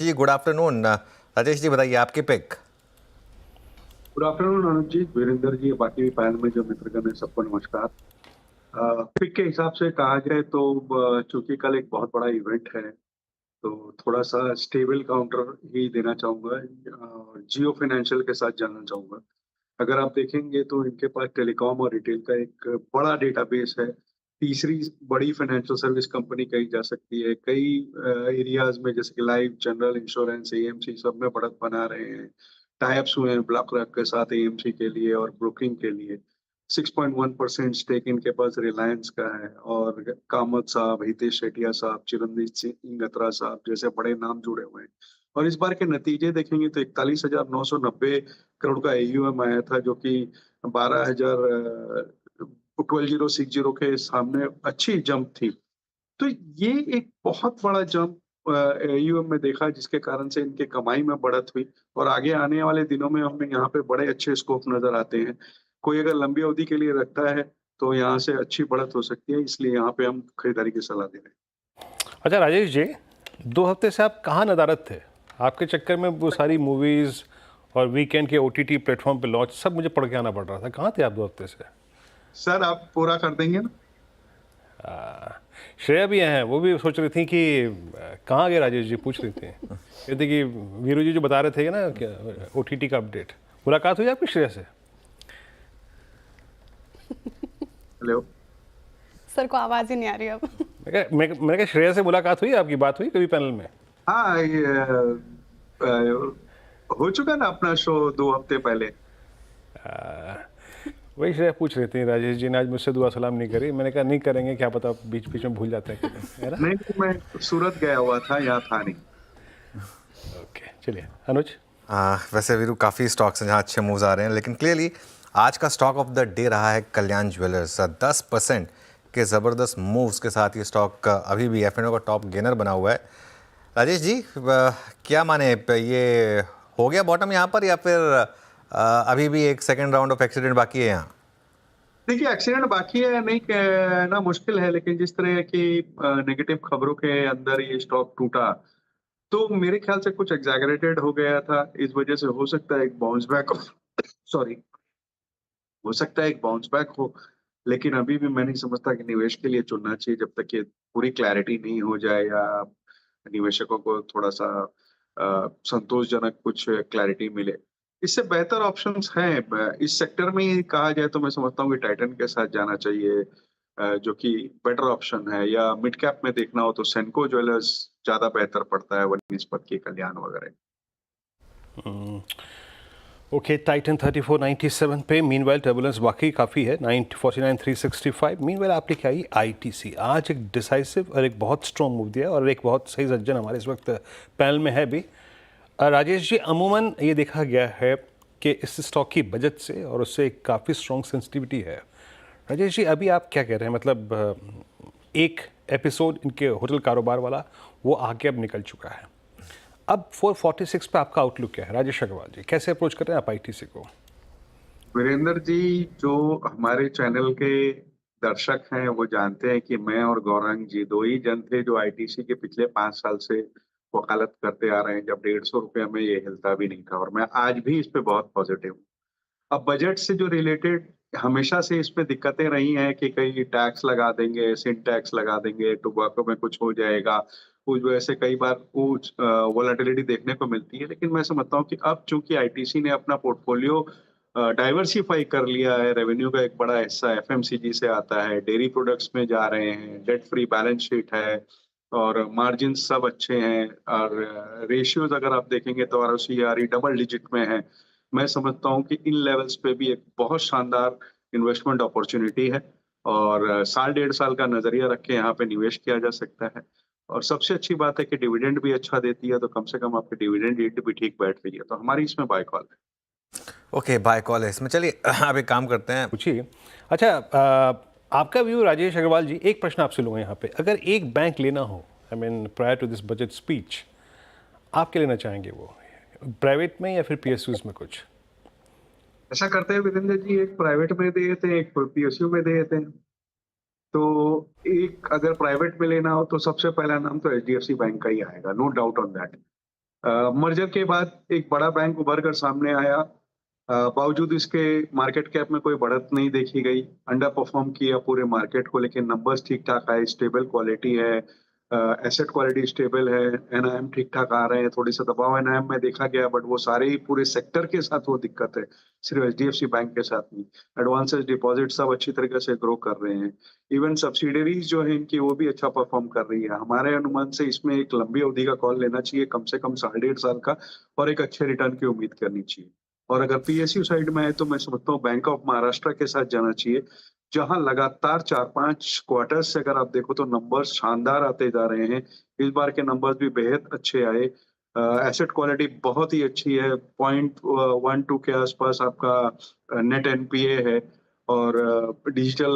जी, good afternoon. Rajesh ji, बताइए आपकी pick. Good afternoon अनुज जी, वीरेंद्र जी, बाकी भी पैनल में जो मित्रगण है सबको नमस्कार। पिक के हिसाब से कहा जाए तो चूंकि कल एक बहुत बड़ा इवेंट है, तो थोड़ा सा स्टेबल काउंटर ही देना चाहूंगा। जियो फाइनेंशियल के साथ जाना चाहूंगा। अगर आप देखेंगे तो इनके पास टेलीकॉम और रिटेल का एक बड़ा डेटाबेस है। तीसरी बड़ी फाइनेंशियल सर्विस कंपनी कही जा सकती है। कई एरियाज में जैसे कि लाइफ, जनरल इंश्योरेंस, एएमसी सब में बढ़त बना रहे हैं। टाइप्स हुए हैं ब्लैक रॉक के साथ एएमसी के लिए और ब्रोकिंग के लिए। 6.1% स्टेक इनके पास रिलायंस का है और कामत साहब, हितेश शेटिया साहब, चिरंजीत सिंह गत्रा साहब जैसे बड़े नाम जुड़े हुए हैं। और इस बार के नतीजे देखेंगे तो 41,990 करोड़ का एयूएम आया था, जो कि 12,060 के सामने अच्छी जंप थी। तो ये एक बहुत बड़ा जंप एयूएम में देखा, जिसके कारण से इनके कमाई में बढ़त हुई और आगे आने वाले दिनों में हमें यहाँ पे बड़े अच्छे स्कोप नजर आते हैं। कोई अगर लंबी अवधि के लिए रखता है तो यहाँ से अच्छी बढ़त हो सकती है, इसलिए यहाँ पे हम खरीदारी की सलाह दे रहे हैं। अच्छा राजेश जी, 2 हफ्ते से आप कहाँ नदारद थे? आपके चक्कर में वो सारी मूवीज़ और वीकेंड के ओटीटी प्लेटफॉर्म पे लॉन्च सब मुझे पढ़ के आना पड़ रहा था। कहाँ थे आप 2 हफ्ते से? सर, आप पूरा कर देंगे ना? श्रेया भी हैं, वो भी सोच रही थी कि कहाँ गए राजेश जी, पूछ रही थी। कहते कि वीरू जी जो बता रहे थे ना ओटीटी का अपडेट, मुलाकात हुई आपकी श्रेया से? हेलो। सर को आवाज ही नहीं आ रही अब। मैंने कहा श्रेया से मुलाकात हुई, आपकी बात हुई कभी पैनल में? हाँ, ये हो चुका ना अपना शो 2 हफ्ते पहले। वही श्रेया पूछ रही थी, राजेश जी ने आज मुझसे दुआ सलाम नहीं करी। मैंने कहा नहीं करेंगे, क्या पता बीच बीच में भूल जाते हैं कभी, है ना? नहीं, मैं सूरत गया हुआ था, यहाँ था नहीं। ओके, चलिए अनुज। वैसे वीरू, काफ़ी स्टॉक्स हैं जहाँ अच्छे मूव्स आ रहे हैं, लेकिन क्लियरली आज का स्टॉक ऑफ द डे रहा है कल्याण ज्वेलर्स। 10% के ज़बरदस्त मूव्स के साथ ये स्टॉक अभी भी F&O का टॉप गेनर बना हुआ है। राजेश जी, क्या माने, ये हो गया बॉटम यहाँ पर, या फिर अभी भी एक सेकेंड राउंड ऑफ एक्सीडेंट बाकी है यहाँ? देखिए, एक्सीडेंट बाकी है नहीं कहना मुश्किल है, लेकिन जिस तरह की नेगेटिव खबरों के अंदर ये स्टॉक टूटा, तो मेरे ख्याल से कुछ एग्जैगरेटेड हो गया था। इस वजह से हो सकता है एक बाउंस बैक हो। सॉरी, हो सकता है एक बाउंस बैक हो, लेकिन अभी भी मैं नहीं समझता कि निवेश के लिए चुनना चाहिए जब तक ये पूरी क्लैरिटी नहीं हो जाए या निवेशकों को थोड़ा सा संतोषजनक कुछ क्लैरिटी मिले। इससे बेहतर ऑप्शंस हैं। इस सेक्टर में ही कहा जाए तो मैं समझता हूँ कि टाइटन के साथ जाना चाहिए, जो कि बेटर ऑप्शन है। या मिड कैप में देखना हो तो सेंको ज्वेलर्स ज़्यादा बेहतर पड़ता है बनिस्पत के कल्याण वगैरह। ओके, टाइटन 3497 पे। मीनवाइल टर्बुलेंस वाकई काफ़ी है, 949,365। मीनवाइल आपने क्या ही आईटीसी आज एक डिसाइसिव और एक बहुत स्ट्रॉन्ग मूव दिया और एक बहुत सही सज्जन हमारे इस वक्त पैनल में है भी। राजेश जी, अमूमन ये देखा गया है कि इस स्टॉक की बजट से और उससे एक काफ़ी स्ट्रॉन्ग सेंसिटिविटी है। राजेश जी, अभी आप क्या कह रहे हैं? मतलब एक एपिसोड इनके होटल कारोबार वाला वो आगे अब निकल चुका है, अब 446 पे आपका आउटलुक क्या है? राजेश अग्रवाल जी, कैसे अप्रोच कर रहे हैं आप आईटीसी को? वीरेंद्र जी, जो हमारे चैनल के दर्शक हैं वो जानते हैं कि मैं और गौरांग जी दो ही जन थे जो आईटीसी के पिछले 5 साल से वकालत करते आ रहे हैं, जब 150 रुपये में ये हिलता भी नहीं था। और मैं आज भी इस पे बहुत पॉजिटिव हूँ। अब बजट से जो रिलेटेड हमेशा से इसमें दिक्कतें रही हैं कि कहीं टैक्स लगा देंगे, सिन टैक्स लगा देंगे, टोबैको में कुछ हो जाएगा। उस वजह से कई बार कुछ वोलेटिलिटी देखने को मिलती है। लेकिन मैं समझता हूँ कि अब चूंकि आईटीसी ने अपना पोर्टफोलियो डाइवर्सिफाई कर लिया है, रेवेन्यू का एक बड़ा हिस्सा एफएमसीजी से आता है, डेयरी प्रोडक्ट्स में जा रहे हैं, डेट फ्री बैलेंस शीट है और मार्जिन सब अच्छे हैं। और रेशियोज अगर आप देखेंगे तो आरओसीआरई डबल डिजिट में है। मैं समझता हूँ कि इन लेवल्स पे भी एक बहुत शानदार इन्वेस्टमेंट अपॉर्चुनिटी है और साल 1.5 साल का नजरिया रख के यहाँ पे निवेश किया जा सकता है। और सबसे अच्छी बात है कि डिविडेंड भी अच्छा देती है, तो कम से कम आपकी डिविडेंड यील्ड भी ठीक बैठ रही है, तो हमारी इसमें बाय कॉल है। ओके, बाय कॉल है इसमें। चलिए अब एक काम करते हैं। पूछिए। अच्छा, आपका व्यू राजेश अग्रवाल जी, एक प्रश्न आपसे लूँगा यहाँ पे। अगर एक बैंक लेना हो, I mean prior to this budget speech, आप क्या लेना चाहेंगे? वो प्राइवेट में या फिर पीएसयूज में कुछ? ऐसा करते हैं वीरेंद्र जी, एक प्राइवेट में दे देते हैं, एक पीएसयू में दे देते हैं। तो एक अगर प्राइवेट में लेना हो तो सबसे पहला नाम तो एचडीएफसी बैंक का ही आएगा, no doubt on that. Merger के बाद एक बड़ा बैंक उभर कर सामने आया। बावजूद इसके मार्केट कैप में कोई बढ़त नहीं देखी गई। अंडर परफॉर्म किया पूरे मार्केट को, लेकिन नंबर्स ठीक-ठाक आए, स्टेबल क्वालिटी है, एसेट क्वालिटी स्टेबल है, एनआईएम ठीक-ठाक आ रहे हैं, थोड़ी-सा दबाव एनआईएम में देखा गया, बट वो सारे ही पूरे सेक्टर के साथ वो दिक्कत है, सिर्फ एचडीएफसी बैंक के साथ नहीं। एडवांसेस, डिपॉजिट सब अच्छी तरीके से ग्रो कर रहे हैं। इवन सब्सिडियरीज जो है इनकी वो भी अच्छा परफॉर्म कर रही है। हमारे अनुमान से इसमें एक लंबी अवधि का कॉल लेना चाहिए, कम से कम 1.5 साल का, और एक अच्छे रिटर्न की उम्मीद करनी चाहिए। और अगर पीएसयू साइड में है तो मैं समझता हूँ बैंक ऑफ महाराष्ट्र के साथ जाना चाहिए, जहाँ लगातार 4-5 क्वार्टर्स से अगर आप देखो तो नंबर्स शानदार आते जा रहे हैं। इस बार के नंबर्स भी बेहद अच्छे आए। एसेट क्वालिटी बहुत ही अच्छी है, 0.12 के आसपास आपका नेट एनपीए है, और डिजिटल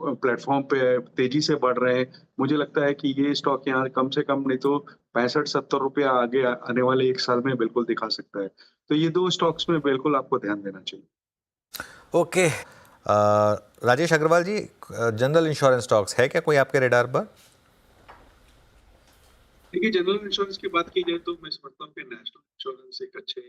प्लेटफ़ॉर्म पे तेज़ी से बढ़ रहे हैं। मुझे लगता है कि ये स्टॉक यहाँ कम से कम नहीं तो 65-70 रुपया आगे आने वाले 1 साल में बिल्कुल दिखा सकता है। तो ये 2 स्टॉक्स में बिल्कुल आपको ध्यान देना चाहिए। ओके, राजेश अग्रवाल जी, जनरल इंश्योरेंस स्टॉक्स है क्या कोई आपके रेडार पर? देखिए, जनरल इंश्योरेंस की बात की जाए तो मैं समझता हूँ कि नेशनल इंश्योरेंस एक अच्छे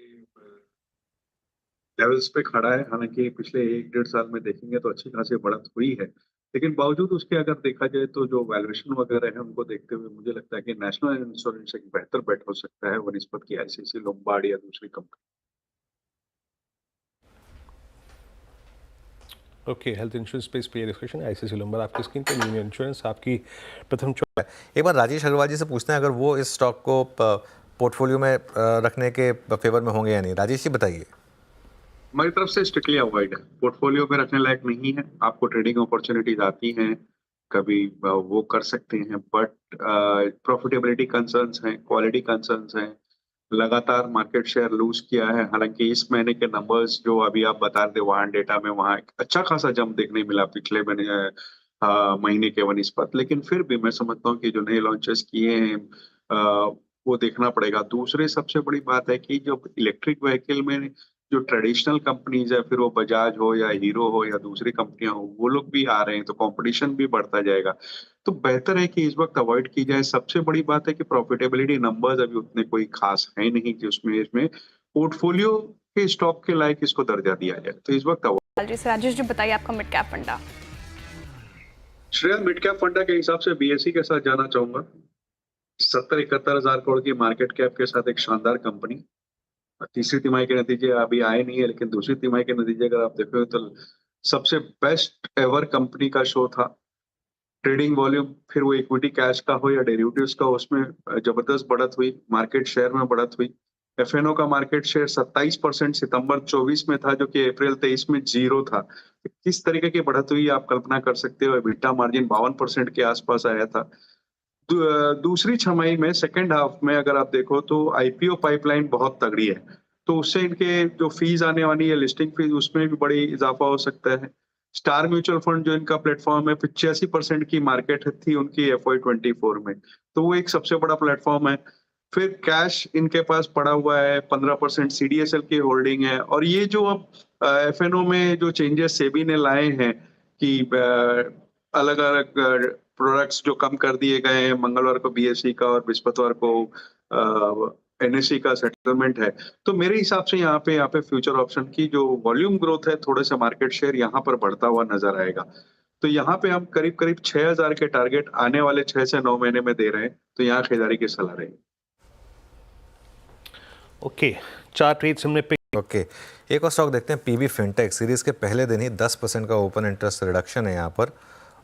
लेवल्स पे खड़ा है। हालाँकि पिछले 1 डेढ़ साल में देखेंगे तो अच्छी खासी बढ़त हुई है। लेकिन बावजूद उसके अगर देखा जाए तो जो वैल्यूएशन वगैरह है उनको देखते हुए मुझे लगता है कि नेशनल इंश्योरेंस एक बेहतर बेट हो सकता है बनिस्पत की आईसीआईसी लोम्बार्ड या दूसरी company. Okay, health insurance space पे डिस्कशन, आईसीआईसीआई लोम्बार्ड आपकी स्क्रीन पे, यूनियन इंश्योरेंस आपकी प्रथम चॉइस। एक बार राजेश अग्रवाल जी से पूछते हैं अगर वो इस स्टॉक को पोर्टफोलियो में रखने के फेवर में होंगे या नहीं। राजेश जी बताइए। हमारी तरफ से स्ट्रिक्टली अवॉइड है, पोर्टफोलियो में रखने लायक नहीं है। आपको ट्रेडिंग अपॉर्चुनिटीज आती हैं, कभी वो कर सकते हैं, बट प्रॉफिटेबिलिटी कंसर्न्स हैं, क्वालिटी कंसर्न्स हैं। लगातार मार्केट शेयर लूज किया है। हालांकि इस महीने के नंबर्स जो अभी आप बता रहे थे वहाँ डेटा में वहाँ एक अच्छा खासा जंप देखने मिला पिछले महीने के वनिस्पत, लेकिन फिर भी मैं समझता हूँ कि जो नए लॉन्चेस किए हैं वो देखना पड़ेगा। दूसरे सबसे बड़ी बात है कि जो इलेक्ट्रिक व्हीकल में जो ट्रेडिशनल कंपनीज है, फिर वो बजाज हो या हीरो हो या दूसरी कंपनियां हो, वो लोग भी आ रहे हैं, तो कंपटीशन भी बढ़ता जाएगा। तो बेहतर है कि इस वक्त अवॉइड की जाए। सबसे बड़ी बात है कि प्रॉफिटेबिलिटी नंबर्स अभी उतने कोई खास है नहीं कि उसमें इसमें पोर्टफोलियो के स्टॉक के लायक इसको दर्जा दिया जाए, तो इस वक्त जी सर, राजेश जी बताइए आपका मिड कैप फंडा। श्रेया मिड कैप फंडा के हिसाब से बीएसई के साथ जाना चाहूंगा। 70-71 हजार करोड़ की मार्केट कैप के साथ एक शानदार कंपनी। तीसरी तिमाही के नतीजे अभी आए नहीं है, लेकिन दूसरी तिमाही के नतीजे अगर आप देखोगे तो सबसे बेस्ट एवर कंपनी का शो था। ट्रेडिंग वॉल्यूम, फिर वो इक्विटी कैश का हो या डेरिवेटिव्स का, उसमें जबरदस्त बढ़त हुई, मार्केट शेयर में बढ़त हुई। एफएनओ का मार्केट शेयर 27% सितंबर 24 में था, जो कि अप्रैल 23 में 0 था। तो किस तरीके की बढ़त हुई आप कल्पना कर सकते हो। एबिटा मार्जिन 52% के आसपास आया था। दूसरी छमाही में सेकंड हाफ में अगर आप देखो तो आईपीओ पाइपलाइन बहुत तगड़ी है, तो उससे इनके जो फीस आने वाली है, लिस्टिंग फीस, उसमें भी बड़ी इजाफा हो सकता है। स्टार म्यूचुअल फंड जो इनका प्लेटफॉर्म है, 85% की मार्केट थी उनकी FY24 में, तो वो एक सबसे बड़ा प्लेटफॉर्म है। फिर कैश इनके पास पड़ा हुआ है, 15% सीडीएसएल की होल्डिंग है, और ये जो अब एफएनओ में जो चेंजेस सेबी ने लाए हैं कि अलग अलग प्रोडक्ट्स जो कम कर दिए गए हैं, मंगलवार को बीएसई का और बृहस्पतिवार को एनएसई का सेटलमेंट है, तो मेरे हिसाब से यहाँ पे फ्यूचर ऑप्शन की जो वॉल्यूम ग्रोथ है, थोड़े से मार्केट शेयर यहाँ पर बढ़ता हुआ नजर आएगा। तो यहाँ पे हम करीब करीब 6000 के टारगेट आने वाले 6 से 9 महीने में दे रहे हैं, तो यहाँ खरीदारी की सलाह रहेगी। ओके, 4 ट्रेड्स हमने पे। ओके, एक और स्टॉक देखते हैं, पीबी फिनटेक। सीरीज के पहले दिन ही 10% का ओपन इंटरेस्ट रिडक्शन है यहाँ पर,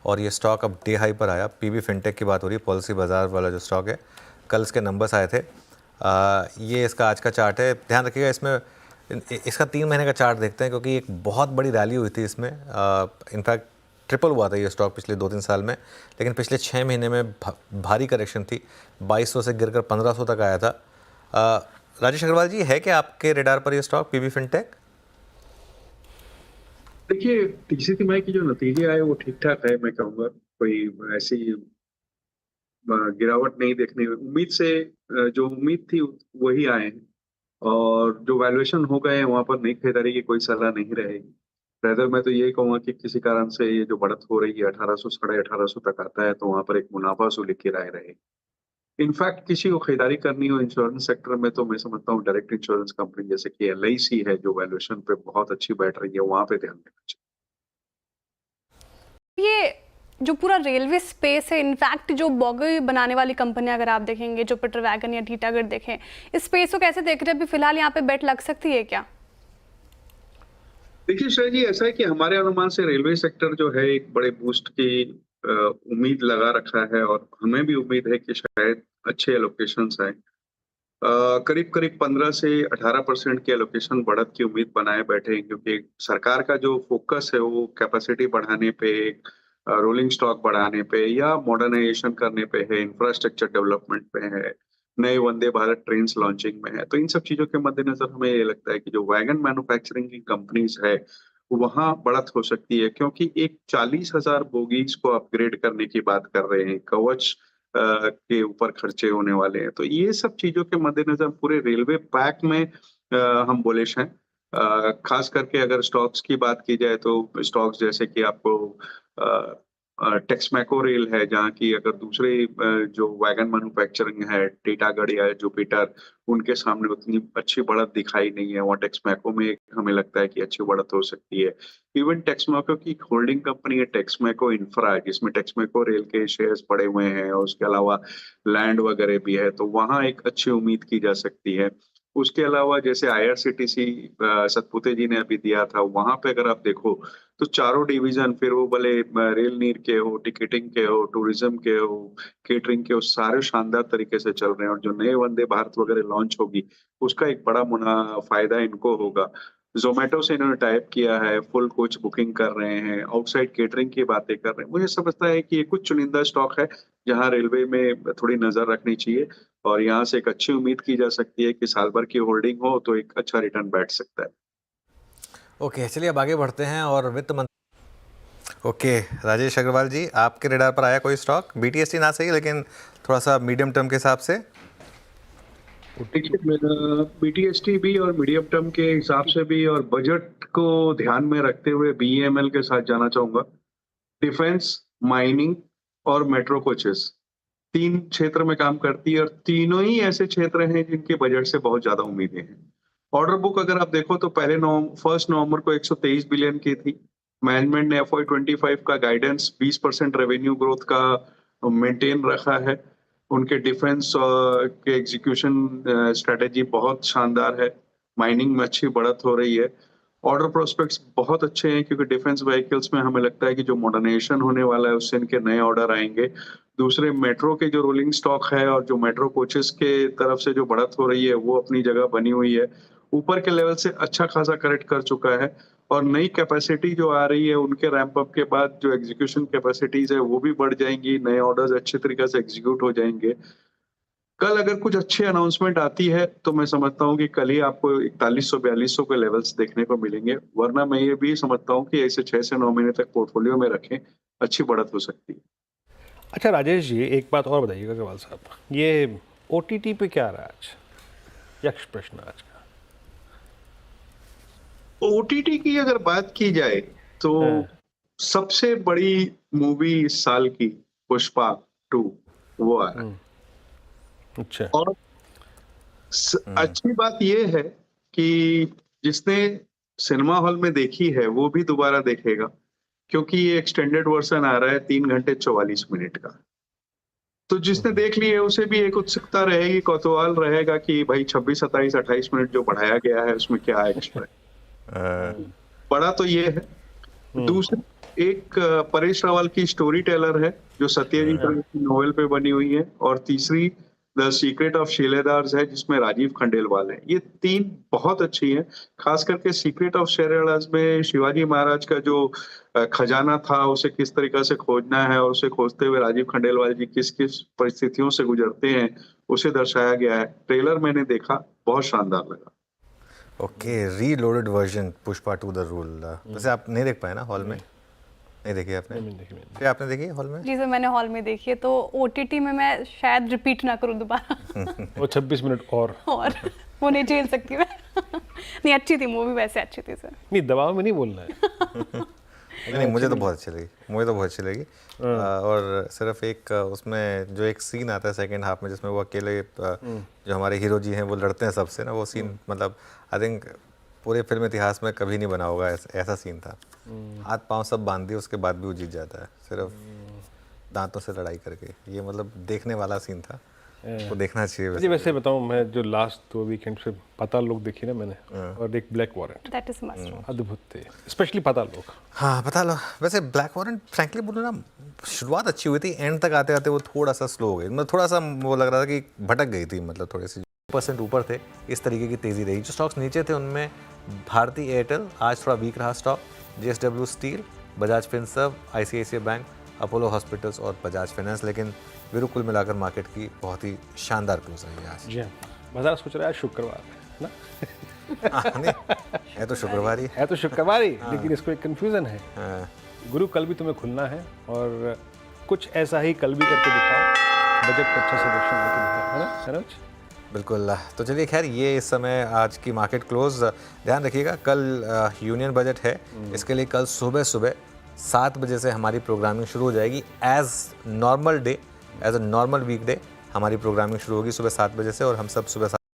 और ये स्टॉक अब डे हाई पर आया। पीबी फिनटेक की बात हो रही है, पॉलिसी बाजार वाला जो स्टॉक है। कल इसके नंबर्स आए थे। ये इसका आज का चार्ट है, ध्यान रखिएगा इसमें। इसका 3 महीने का चार्ट देखते हैं, क्योंकि एक बहुत बड़ी रैली हुई थी इसमें। इनफैक्ट ट्रिपल हुआ था ये स्टॉक पिछले 2-3 साल में, लेकिन पिछले 6 महीने में भारी करेक्शन थी। 2200 से गिरकर 1500 तक आया था। राजेश अग्रवाल जी, है क्या आपके रेडार पर ये स्टॉक पीबी फिनटेक? देखिए, तीसरी तिमाही की जो नतीजे आए वो ठीक ठाक है, मैं कहूँगा कोई ऐसी गिरावट नहीं देखने में उम्मीद से, जो उम्मीद थी वही आए हैं, और जो वैल्यूएशन हो गए हैं वहाँ पर नई खरीदारी की कोई सलाह नहीं रहेगी। रेदर मैं तो यही कहूँगा कि किसी कारण से ये जो बढ़त हो रही है 1800 साढ़े 1800 तक आता है, तो वहाँ पर एक मुनाफा वसूली की राय रहेगी। इनफैक्ट किसी को खरीदारी करनी हो इंश्योरेंस सेक्टर में तो मैं समझता हूँ डायरेक्ट इंश्योरेंस कंपनी जैसे कि LIC है जो वैल्यूएशन पे बहुत अच्छी बैठ रही है, वहां पे ध्यान देना चाहिए। ये जो पूरा रेलवे स्पेस है, इनफैक्ट जो बोगी बनाने वाली कंपनियां अगर आप देखेंगे, जो पीटर वैगन या टीटागढ़ देखें, इस स्पेस को कैसे देख रहे हैं? अभी फिलहाल यहाँ पे बेट लग सकती है क्या? देखिए श्रेया जी, ऐसा है कि हमारे अनुमान से रेलवे सेक्टर जो है एक बड़े बूस्ट की उम्मीद लगा रखा है और हमें भी उम्मीद है कि शायद अच्छे एलोकेशंस आए। करीब करीब 15 से 18% की एलोकेशन बढ़त की उम्मीद बनाए बैठे हैं, क्योंकि सरकार का जो फोकस है वो कैपेसिटी बढ़ाने पे, रोलिंग स्टॉक बढ़ाने पे या मॉडर्नाइजेशन करने पे है, इंफ्रास्ट्रक्चर डेवलपमेंट पे है, नए वंदे भारत ट्रेन लॉन्चिंग में है। तो इन सब चीजों के मद्देनजर हमें ये लगता है कि जो वैगन मैन्युफैक्चरिंग की कंपनीज है वहां बढ़त हो सकती है, क्योंकि एक 40,000 बोगीज को अपग्रेड करने की बात कर रहे हैं, कवच के ऊपर खर्चे होने वाले हैं। तो ये सब चीजों के मद्देनजर पूरे रेलवे पैक में हम बुलिश हैं। खास करके अगर स्टॉक्स की बात की जाए तो स्टॉक्स जैसे कि आपको टेक्समैको रेल है, जहाँ की अगर दूसरे जो वैगन मैन्युफैक्चरिंग है टीटागढ़ या जुपिटर, उनके सामने उतनी अच्छी बढ़त दिखाई नहीं है। वहाँ टेक्समैको में हमें लगता है कि अच्छी बढ़त हो सकती है। इवन टेक्समैको की होल्डिंग कंपनी है टेक्समैको इंफ्रा, जिसमें टेक्समैको रेल के शेयर्स पड़े हुए हैं और उसके अलावा लैंड वगैरह भी है, तो वहाँ एक अच्छी उम्मीद की जा सकती है। उसके अलावा जैसे IRCTC सतपुते जी ने अभी दिया था, वहां पे अगर आप देखो तो चारों डिवीजन, फिर वो भले रेल नीर के हो, टिकटिंग के हो, टूरिज्म के हो, केटरिंग के हो, सारे शानदार तरीके से चल रहे हैं और जो नए वंदे भारत वगैरह लॉन्च होगी उसका एक बड़ा फायदा इनको होगा। जोमेटो से इन्होंने टाइप किया है, फुल कोच बुकिंग कर रहे हैं, आउटसाइड केटरिंग की बातें कर रहे हैं। मुझे समझता है कि ये कुछ चुनिंदा स्टॉक है जहां रेलवे में थोड़ी नजर रखनी चाहिए और यहाँ से एक अच्छी उम्मीद की जा सकती है कि साल भर की होल्डिंग हो तो एक अच्छा रिटर्न बैठ सकता है। ओके, चलिए अब आगे बढ़ते हैं और वित्त मंत्री। ओके राजेश अग्रवाल जी, आपके रेडार पर आया कोई स्टॉक? BTST ना सही लेकिन थोड़ा सा मीडियम टर्म के हिसाब से। देखिए, BTST भी और मीडियम टर्म के हिसाब से भी और बजट को ध्यान में रखते हुए BEML के साथ जाना चाहूंगा। डिफेंस, माइनिंग और मेट्रो कोचेस 3 क्षेत्र में काम करती है और तीनों ही ऐसे क्षेत्र हैं जिनके बजट से बहुत ज्यादा उम्मीदें हैं। ऑर्डर बुक अगर आप देखो तो फर्स्ट नवंबर को 123 बिलियन की थी। मैनेजमेंट ने FY25 का गाइडेंस 20% रेवेन्यू ग्रोथ का मेंटेन रखा है। उनके डिफेंस के एग्जीक्यूशन स्ट्रेटेजी बहुत शानदार है। माइनिंग में अच्छी बढ़त हो रही है। ऑर्डर प्रोस्पेक्ट्स बहुत अच्छे हैं, क्योंकि डिफेंस व्हीकल्स में हमें लगता है कि जो मॉडर्नाइजेशन होने वाला है उससे इनके नए ऑर्डर आएंगे। दूसरे मेट्रो के जो रोलिंग स्टॉक है और जो मेट्रो कोचेस के तरफ से जो बढ़त हो रही है वो अपनी जगह बनी हुई है। ऊपर के लेवल से अच्छा खासा करेक्ट कर चुका है और नई कैपेसिटी जो आ रही है उनके रैंप अप के बाद जो एग्जीक्यूशन कैपेसिटीज है वो भी बढ़ जाएंगी, नए ऑर्डर्स अच्छे तरीके से एग्जीक्यूट हो जाएंगे। कल अगर कुछ अच्छी अनाउंसमेंट आती है तो मैं समझता हूँ कि कल ही आपको 4100-4200 के लेवल्स देखने को मिलेंगे, वरना मैं ये भी समझता हूँ कि ऐसे 6 से 9 महीने तक पोर्टफोलियो में रखें, अच्छी बढ़त हो सकती है। अच्छा राजेश जी, एक बात और बताइएगा अग्रवाल साहब, ये OTT पे क्या रहा आज? यक्ष प्रश्न आज का। OTT की अगर बात की जाए तो सबसे बड़ी मूवी इस साल की पुष्पा 2 वो आ रहा है। अच्छा। और अच्छी बात ये है कि जिसने सिनेमा हॉल में देखी है वो भी दोबारा देखेगा, क्योंकि ये एक्सटेंडेड वर्जन आ रहा है 3 घंटे 44 मिनट का। तो जिसने देख ली है उसे भी एक उत्सुकता रहेगी, कौतूहल रहेगा कि भाई 26, 27, 28 मिनट जो बढ़ाया गया है उसमें क्या एक्स्ट्रा है। बड़ा तो ये है। दूसरी एक परेश रावल की स्टोरी टेलर है जो सत्यजीत रे की नोवेल पे बनी हुई है, और तीसरी द सीक्रेट ऑफ शिलेदार्स है जिसमें राजीव खंडेलवाल है। ये 3 बहुत अच्छी हैं। खास करके सीक्रेट ऑफ शिलेदार्स में शिवाजी महाराज का जो खजाना था उसे किस तरीके से खोजना है और उसे खोजते हुए राजीव खंडेलवाल जी किस किस परिस्थितियों से गुजरते हैं उसे दर्शाया गया है। ट्रेलर मैंने देखा, बहुत शानदार लगा। Okay, reloaded version Pushpa 2 the rule. वैसे आप नहीं देख पाए ना हॉल में? नहीं देखी आपने? फिर आपने देखी हॉल में? जी सर, मैंने हॉल में देखी है, तो OTT में मैं शायद रिपीट ना करूं दोबारा। वो 26 मिनट और वो नहीं झेल सकती मैं। नहीं, अच्छी थी मूवी, वैसे अच्छी थी सर। नहीं, दबाव में नहीं बोलना है। नहीं, मुझे तो बहुत अच्छी लगी, मुझे तो बहुत अच्छी लगी। और सिर्फ एक उसमें जो एक सीन आता है सेकंड हाफ में जिसमें वो अकेले जो हमारे हीरो जी हैं वो लड़ते हैं सबसे ना, वो सीन मतलब आई थिंक पूरे फिल्म इतिहास में कभी नहीं बना होगा, ऐसा सीन था। हाथ पांव सब बांध दिए उसके बाद भी वो जीत जाता है सिर्फ दांतों से लड़ाई करके। ये मतलब देखने वाला सीन था, वो देखना चाहिए। जी वैसे बताऊं, मैं जो लास्ट 2 वीकेंड से पाताल लोक देखी ना मैंने, और एक black warrant, that is must. अद्भुत थे, स्पेशली पाताल लोक। हाँ बता लो। वैसे ब्लैक वारंट फ्रैंकली बोलो ना, शुरुआत अच्छी हुई थी, एंड तक आते आते वो थोड़ा सा स्लो हो गई, मतलब थोड़ा सा वो लग रहा था कि भटक गई थी, मतलब थोड़ी सी % ऊपर थे, इस तरीके की तेज़ी रही। जो स्टॉक्स नीचे थे उनमें भारती एयरटेल आज थोड़ा वीक रहा stock, JSW steel, Bajaj Finserv, ICICI bank, Apollo hospitals और बजाज फाइनेंस। लेकिन वीरू कुल मिलाकर मार्केट की बहुत ही शानदार क्लोज रही है आज। जी हाँ, बाजार सोच रहा है आज शुक्रवार है ना। नहीं, है तो शुक्रवार ही। है तो शुक्रवार ही, लेकिन इसको एक कंफ्यूजन है। हाँ, गुरु कल भी तुम्हें खुलना है और कुछ ऐसा ही कल भी करके दिखाओ, बजट का अच्छा सजेशन लेके दिखाओ, है ना सरोज? बिल्कुल। तो चलिए खैर, ये इस समय आज की मार्केट क्लोज। ध्यान रखिएगा कल यूनियन बजट है, इसके लिए कल सुबह 7 बजे से हमारी प्रोग्रामिंग शुरू हो जाएगी। As normal day, as a normal week day हमारी प्रोग्रामिंग शुरू होगी सुबह 7 बजे से, और हम सब सुबह